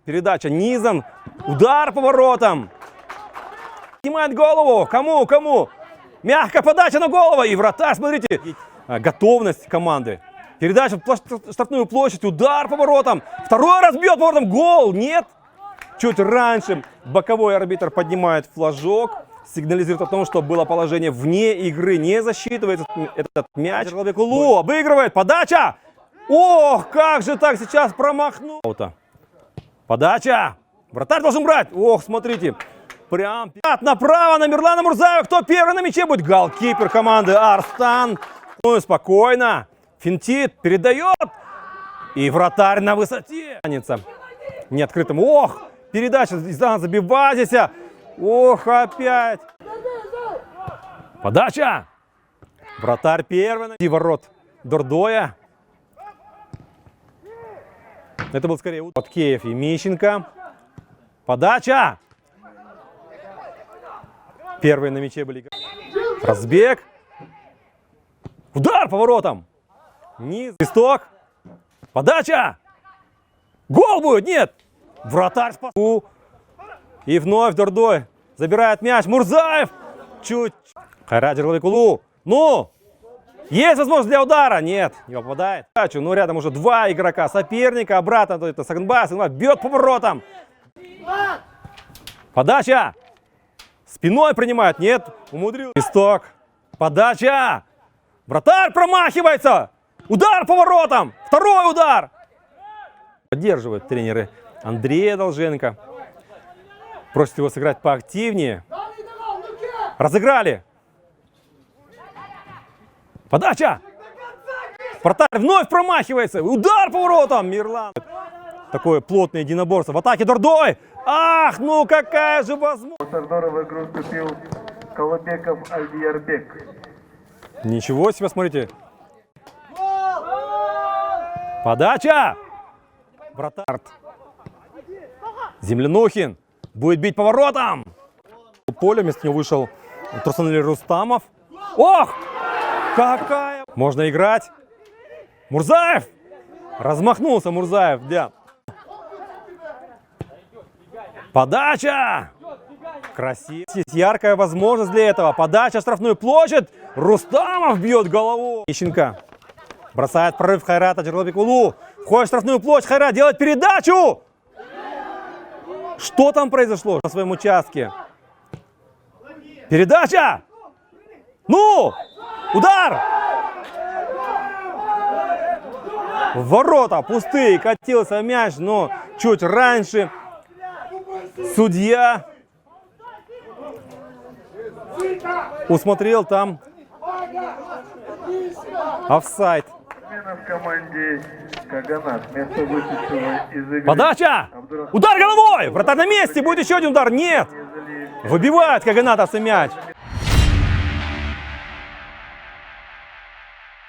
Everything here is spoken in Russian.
Передача низом. Удар по воротам. Снимает голову. Кому? Мягкая подача на голову. И вратарь, смотрите. Готовность команды. Передача в штрафную площадь. Удар по воротам. Второй раз бьет по воротам. Гол. Нет. Чуть раньше боковой арбитр поднимает флажок. Сигнализирует о том, что было положение вне игры. Не засчитывается этот мяч. Человеку обыгрывает. Подача. Ох, как же так сейчас промахнул. Подача. Вратарь должен брать. Ох, смотрите. Прям направо на Мирлана Мурзаева. Кто первый на мяче будет? Голкипер команды Арстан. Ну, спокойно. Финтит. Передает. И вратарь на высоте. Не открытым. Ох, передача. Забивать здесь. Ох, опять. Подача. Вратарь первый. И ворот Дордоя. Это был скорее Откеев и Мищенко. Подача. Первые на мяче были. Разбег. Удар по воротам. Низ. Свисток. Подача. Гол будет. Нет. Вратарь спас. И вновь Дордой забирает мяч. Мурзаев. Чуть. Хайрат Джералбекулу. Ну. Есть возможность для удара. Нет. Не попадает. Ну, рядом уже два игрока соперника. Обратно это Сагынбаев. Бьет по воротам. Подача. Спиной принимает. Нет. Умудрил. Свисток. Подача. Вратарь промахивается. Удар по воротам. Второй удар. Поддерживают тренеры Андрея Долженко. Просят его сыграть поактивнее. Разыграли. Подача. Вратарь вновь промахивается. Удар по воротам. Мирлан. Такое плотное единоборство. В атаке Дордой. Ах, ну какая же возможность. У Сардора в игру вступил Колобеков Альдиярбек. Ничего себе, смотрите. Подача. Вратарь. Землянухин. Будет бить по воротам. Поле вместо него вышел Турсунали Рустамов. Ох! Какая! Можно играть. Мурзаев! Размахнулся Мурзаев. Да. Подача! Красиво. Есть яркая возможность для этого. Подача в штрафную площадь. Рустамов бьет головой. Ищенко бросает прорыв Хайрата Джералбекулу. Входит в штрафную площадь. Хайрат делает передачу. Что там произошло на своем участке? Передача! Ну! Удар! В ворота пустые. Катился мяч, но чуть раньше. Судья усмотрел там офсайд. В команде Каганат. Место вышедшего из игры. Подача! Удар головой! Вратарь на месте! Будет еще один удар! Нет! Выбивает каганатовцы мяч.